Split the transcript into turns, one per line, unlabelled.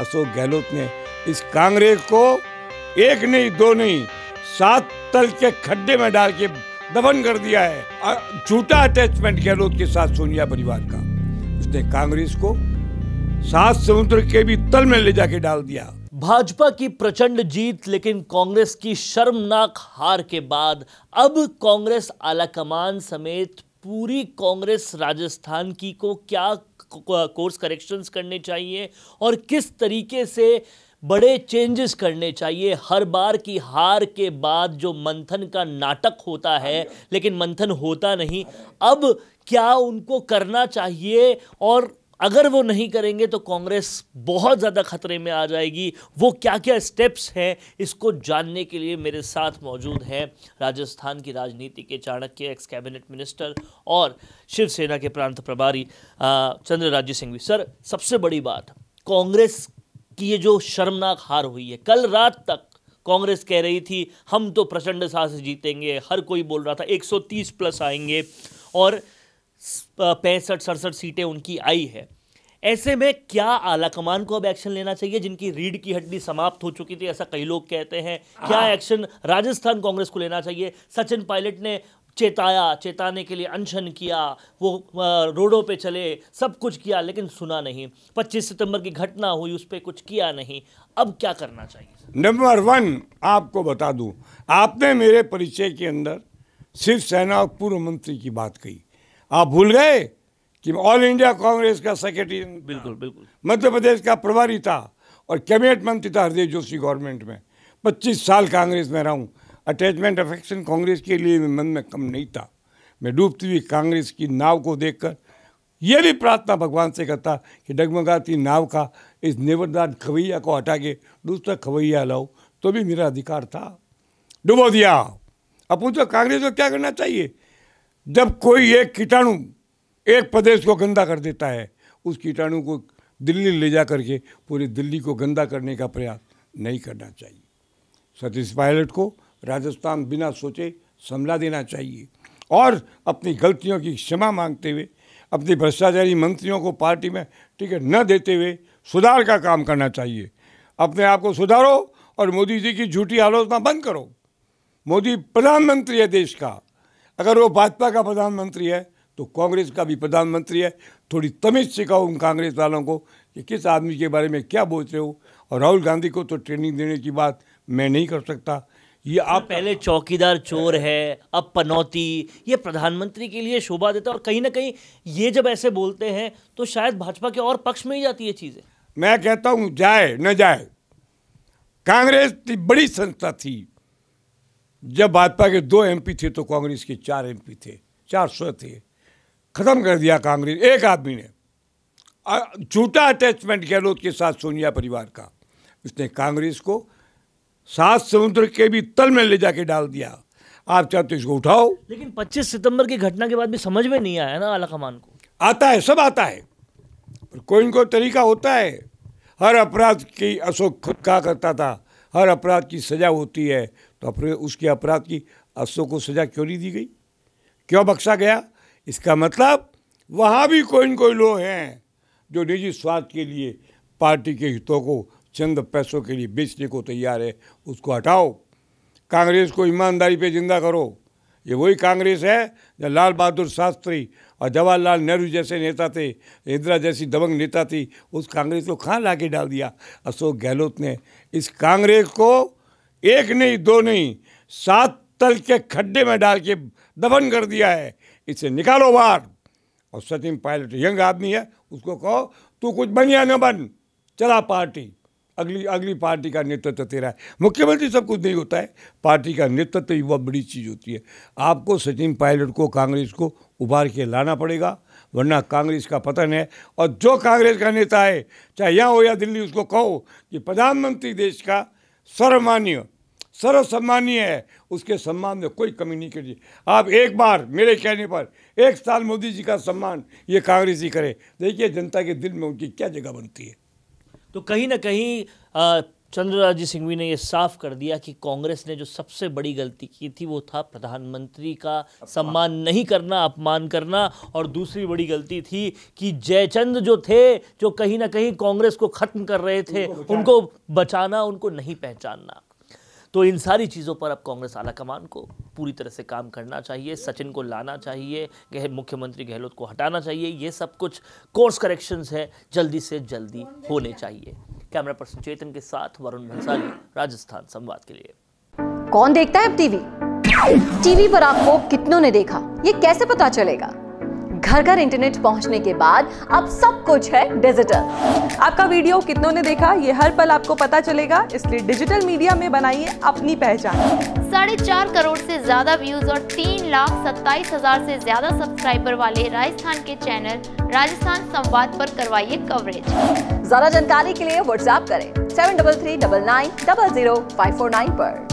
अशोक गहलोत ने इस कांग्रेस को एक नहीं दो नहीं 7 तल के खड्डे में डाल के दफन कर दिया है। झूठा अटैचमेंट गहलोत के साथ सोनिया परिवार का, उसने कांग्रेस को 7 समुद्र के भी तल में ले जाके डाल दिया।
भाजपा की प्रचंड जीत लेकिन कांग्रेस की शर्मनाक हार के बाद अब कांग्रेस आलाकमान समेत पूरी कांग्रेस राजस्थान की को क्या कोर्स करेक्शंस करने चाहिए और किस तरीके से बड़े चेंजेस करने चाहिए। हर बार की हार के बाद जो मंथन का नाटक होता है लेकिन मंथन होता नहीं, अब क्या उनको करना चाहिए और अगर वो नहीं करेंगे तो कांग्रेस बहुत ज़्यादा खतरे में आ जाएगी। वो क्या क्या स्टेप्स हैं, इसको जानने के लिए मेरे साथ मौजूद हैं राजस्थान की राजनीति के चाणक्य, एक्स कैबिनेट मिनिस्टर और शिवसेना के प्रांत प्रभारी चंद्रराज्य सिंह। सर, सबसे बड़ी बात, कांग्रेस की ये जो शर्मनाक हार हुई है, कल रात तक कांग्रेस कह रही थी हम तो प्रचंड से जीतेंगे, हर कोई बोल रहा था 130 प्लस आएंगे और 65-67 सीटें उनकी आई है। ऐसे में क्या आलाकमान को अब एक्शन लेना चाहिए जिनकी रीढ़ की हड्डी समाप्त हो चुकी थी, ऐसा कई लोग कहते हैं। क्या एक्शन राजस्थान कांग्रेस को लेना चाहिए? सचिन पायलट ने चेताने के लिए अनशन किया, वो रोडों पे चले, सब कुछ किया लेकिन सुना नहीं। 25 सितंबर की घटना हुई, उस पर कुछ किया नहीं। अब क्या करना चाहिए?
नंबर 1 आपको बता दूं, आपने मेरे परिचय के अंदर शिवसेना और पूर्व मंत्री की बात कही। आप भूल गए कि ऑल इंडिया कांग्रेस का सेक्रेटरी,
बिल्कुल
मध्य प्रदेश का प्रभारी था और कैबिनेट मंत्री था हरदेव जोशी गवर्नमेंट में। 25 साल कांग्रेस में रहा हूँ। अटैचमेंट अफेक्शन कांग्रेस के लिए मन में कम नहीं था। मैं डूबती हुई कांग्रेस की नाव को देखकर यह भी प्रार्थना भगवान से करता कि डगमगाती नाव का इस निवर्दान खवैया को हटा के दूसरा खवैया लाओ, तो भी मेरा अधिकार था। डुबो दिया। अब पूछो कांग्रेस को क्या करना चाहिए? जब कोई एक कीटाणु एक प्रदेश को गंदा कर देता है, उस कीटाणु को दिल्ली ले जा करके पूरी दिल्ली को गंदा करने का प्रयास नहीं करना चाहिए। सतीश पायलट को राजस्थान बिना सोचे समला देना चाहिए और अपनी गलतियों की क्षमा मांगते हुए अपने भ्रष्टाचारी मंत्रियों को पार्टी में टिकट न देते हुए सुधार का काम करना चाहिए। अपने आप को सुधारो और मोदी जी की झूठी आलोचना बंद करो। मोदी प्रधानमंत्री है देश का। अगर वो भाजपा का प्रधानमंत्री है तो कांग्रेस का भी प्रधानमंत्री है। थोड़ी तमीज सिखाओ उन कांग्रेस वालों को कि किस आदमी के बारे में क्या बोल रहे हो। और राहुल गांधी को तो ट्रेनिंग देने की बात मैं नहीं कर सकता। ये आप
पहले चौकीदार चोर है, अब पनौती, ये प्रधानमंत्री के लिए शोभा देता है और कहीं ना कहीं ये जब ऐसे बोलते हैं तो शायद भाजपा के और पक्ष में ही जाती है चीजें।
मैं कहता हूँ जाए न जाए, कांग्रेस बड़ी संस्था थी। जब भाजपा के 2 MP थे तो कांग्रेस के 4 MP थे, 400 थे। खत्म कर दिया कांग्रेस एक आदमी ने। झूठा अटैचमेंट गहलोत के साथ सोनिया परिवार का, उसने कांग्रेस को 7 समुद्र के भी तल में ले जाके डाल दिया। आप चाहते इसको उठाओ।
लेकिन 25 सितंबर की घटना के बाद भी समझ में नहीं आया ना आलाकमान को। आता
है, सब आता है, पर कोई इनको तरीका होता है। हर अपराध की अशोक खुद कहा करता था, हर अपराध की सजा होती है, तो उसके अपराध की अशोक को सजा क्यों नहीं दी गई, क्यों बख्शा गया? इसका मतलब वहाँ भी कोई न कोई लोग हैं जो निजी स्वार्थ के लिए पार्टी के हितों को चंद पैसों के लिए बेचने को तैयार है। उसको हटाओ। कांग्रेस को ईमानदारी पे जिंदा करो। ये वही कांग्रेस है जो लाल बहादुर शास्त्री और जवाहरलाल नेहरू जैसे नेता थे, इंदिरा जैसी दबंग नेता थी, उस कांग्रेस को कहाँ ला के डाल दिया अशोक गहलोत ने। इस कांग्रेस को एक नहीं दो नहीं 7 तल के खड्डे में डाल के दफन कर दिया है। इसे निकालो बाहर। और सचिन पायलट यंग आदमी है, उसको कहो तू कुछ बन या न बन, चला पार्टी, अगली पार्टी का नेतृत्व तेरा है। मुख्यमंत्री सब कुछ नहीं होता है, पार्टी का नेतृत्व ही बहुत बड़ी चीज़ होती है। आपको सचिन पायलट को कांग्रेस को उभार के लाना पड़ेगा, वरना कांग्रेस का पतन है। और जो कांग्रेस का नेता है, चाहे यहाँ हो या दिल्ली, उसको कहो कि प्रधानमंत्री देश का सर्वसम्मानीय है, उसके सम्मान में कोई कमी नहीं करिए। आप एक बार मेरे कहने पर 1 साल मोदी जी का सम्मान ये कांग्रेस ही करे, देखिए जनता के दिल में उनकी क्या जगह बनती है।
तो कहीं ना कहीं चंद्रराजी सिंघवी ने ये साफ कर दिया कि कांग्रेस ने जो सबसे बड़ी गलती की थी वो था प्रधानमंत्री का सम्मान नहीं करना, अपमान करना, और दूसरी बड़ी गलती थी कि जयचंद जो थे, जो कहीं ना कहीं कांग्रेस को खत्म कर रहे थे, उनको बचाना, उनको नहीं पहचानना। तो इन सारी चीज़ों पर अब कांग्रेस आलाकमान को पूरी तरह से काम करना चाहिए। सचिन को लाना चाहिए, मुख्यमंत्री गहलोत को हटाना चाहिए। ये सब कुछ कोर्स करेक्शंस है, जल्दी से जल्दी होने चाहिए। कैमरा पर्सन चेतन के साथ वरुण भंसाली, राजस्थान संवाद के लिए।
कौन देखता है अब टीवी? टीवी पर आपको कितनों ने देखा, ये कैसे पता चलेगा? घर घर इंटरनेट पहुंचने के बाद अब सब कुछ है डिजिटल।
आपका वीडियो कितनों ने देखा, ये हर पल आपको पता चलेगा, इसलिए डिजिटल मीडिया में बनाइए अपनी पहचान।
4.5 करोड़ से ज्यादा व्यूज और 3,27,000 से ज्यादा सब्सक्राइबर वाले राजस्थान के चैनल राजस्थान संवाद पर करवाइए कवरेज।
ज्यादा जानकारी के लिए व्हाट्सएप करें 7339900549 पर।